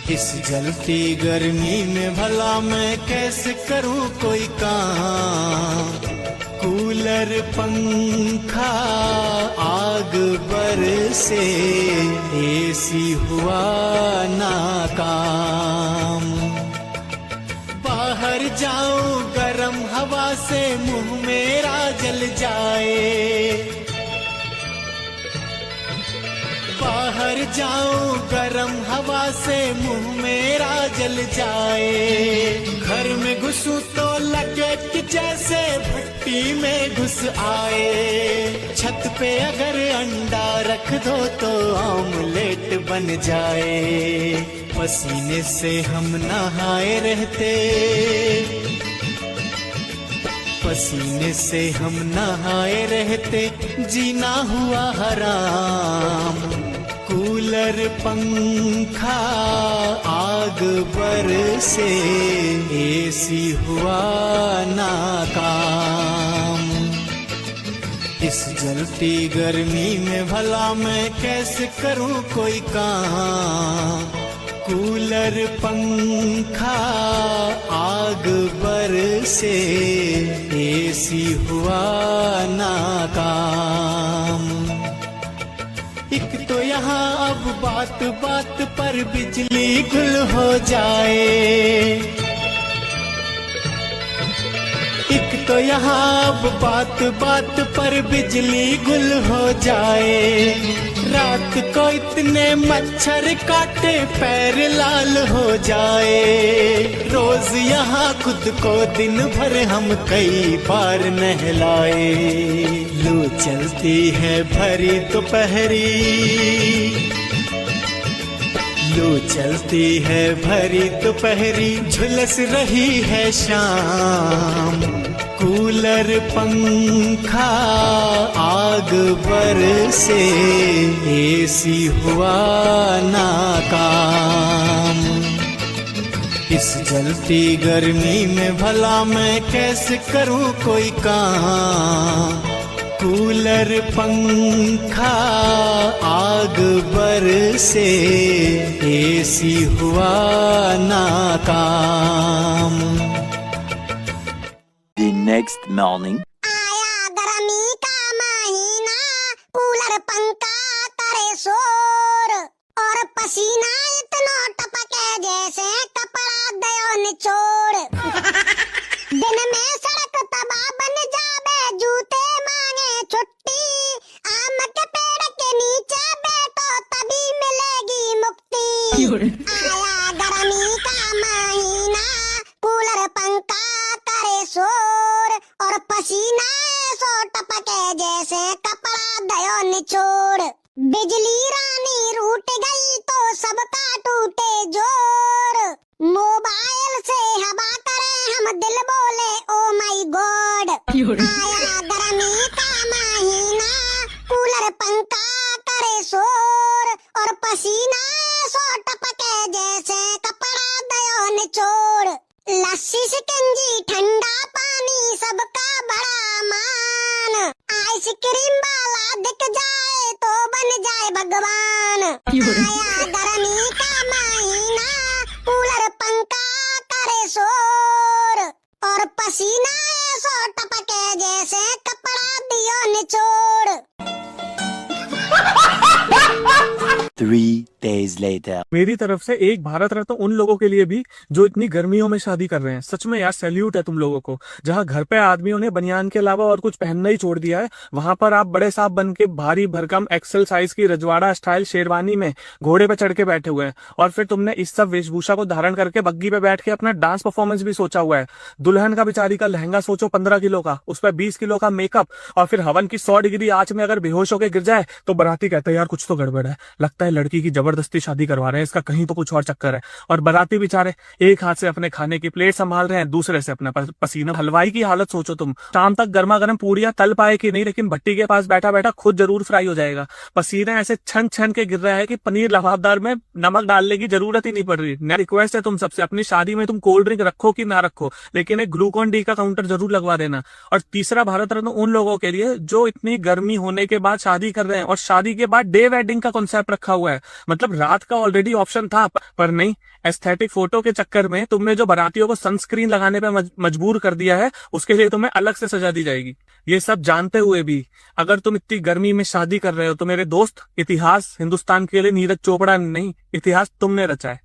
इस जलती गर्मी में भला मैं कैसे करूं कोई काम। कूलर पंखा आग बरसे एसी हुआ नाकाम। बाहर जाऊं गरम हवा से मुंह मेरा जल जाए। बाहर जाऊं गरम हवा से मुंह मेरा जल जाए। घर में घुसूं तो लगे कि जैसे भट्टी में घुस आए। छत पे अगर अंडा रख दो तो ऑमलेट बन जाए। पसीने से हम नहाए रहते, पसीने से हम नहाए रहते, जीना हुआ हराम। कूलर पंखा आग बरसे एसी हुआ नाकाम। इस जलती गर्मी में भला मैं कैसे करूं कोई काम। कूलर पंखा आग बरसे एसी हुआ नाकाम। एक तो यहाँ अब बात बात पर बिजली गुल हो जाए। एक तो यहाँ अब बात बात पर बिजली गुल हो जाए। रात को इतने मच्छर काटे पैर लाल हो जाए। रोज यहाँ खुद को दिन भर हम कई बार नहलाए। लू चलती है भरी दोपहरी, लू चलती है भरी दोपहरी, झुलस रही है शाम। कूलर पंखा आग बरसे एसी हुआ नाकाम। इस जलती गर्मी में भला मैं कैसे करूं कोई काम। कूलर पंखा आग बरसे एसी हुआ नाकाम। The next morning. आया गर्मी का महीना, कूलर पंखा करे शोर, और पसीना इतना टपके जैसे कपड़ा दयो निचोड़। दिन में सड़क तबाह बन जावे, जूते मांगे छुट्टी। आम के पेड़ के नीचे बैठो तभी मिलेगी मुक्ति। आया गर्मी का महीना, कूलर पंखा करे शोर, और पसीना सो टपके जैसे कपड़ा दयो निचोड़। बिजली रानी रूठ गई तो सबका टूटे जोर। मोबाइल से हवा करे हम दिल बोले ओ माई गॉड। आया गर्मी का महीना, कूलर पंखा करे शोर, और पसीना सो टपके जैसे कपड़ा दयो निचोड़। लस्सी शिकंजी ठंडा पानी सबका बड़ा मान। आइसक्रीम वाला दिख जाए तो बन जाए भगवान। आया गर्मी का महीना, कूलर पंखा करे शोर, और पसीना सो टपके जैसे कपड़ा दियो निचोड़। 3 days later. मेरी तरफ से एक भारत रत्न उन लोगों के लिए भी जो इतनी गर्मियों में शादी कर रहे हैं। सच में यार सैल्यूट है तुम लोगों को। जहां घर पे आदमियों ने बनियान के अलावा और कुछ पहनना ही छोड़ दिया है, वहां पर आप बड़े साहब बन के भारी भरकम एक्सेल साइज की रजवाड़ा स्टाइल शेरवानी में घोड़े पे चढ़ के बैठे हुए हैं। और फिर तुमने इस सब वेशभूषा को धारण करके बग्गी पे बैठ के अपना डांस परफॉर्मेंस भी सोचा हुआ है। दुल्हन का बेचारी का लहंगा सोचो 15 किलो का, उस पर 20 किलो का मेकअप, और फिर हवन की 100 डिग्री आंच में अगर बेहोश होकर गिर जाए तो बाराती कहते हैं यार कुछ तो गड़बड़ है, लगता है लड़की की जबरदस्ती शादी करवा रहे हैं, इसका कहीं तो कुछ और चक्कर है। और बाराती बेचारे एक हाथ से अपने खाने की प्लेट संभाल रहे हैं, दूसरे से अपना पसीना। हलवाई की हालत सोचो तुम, शाम तक गर्मा गर्म पूरियां तल पाए कि नहीं, लेकिन भट्टी के पास बैठा बैठा खुद जरूर फ्राई हो जाएगा। पसीना ऐसे छन छन के गिर रहा है कि पनीर लबाबदार में नमक डालने की जरूरत ही नहीं पड़ रही। मेरा रिक्वेस्ट है तुम सबसे, अपनी शादी में तुम कोल्ड ड्रिंक रखो कि ना रखो, लेकिन एक ग्लूकोन डी का काउंटर जरूर लगवा देना। और तीसरा भारत रत्न उन लोगों के लिए जो इतनी गर्मी होने के बाद शादी कर रहे हैं और शादी के बाद डे वेडिंग का कॉन्सेप्ट रखा हुआ है। मतलब रात का ऑलरेडी ऑप्शन था, पर नहीं, एस्थेटिक फोटो के चक्कर में तुमने जो बारातियों को सनस्क्रीन लगाने पे मजबूर कर दिया है, उसके लिए तुम्हें अलग से सजा दी जाएगी। ये सब जानते हुए भी अगर तुम इतनी गर्मी में शादी कर रहे हो तो मेरे दोस्त, इतिहास हिंदुस्तान के लिए नीरज चोपड़ा ने नहीं, इतिहास तुमने रचा है।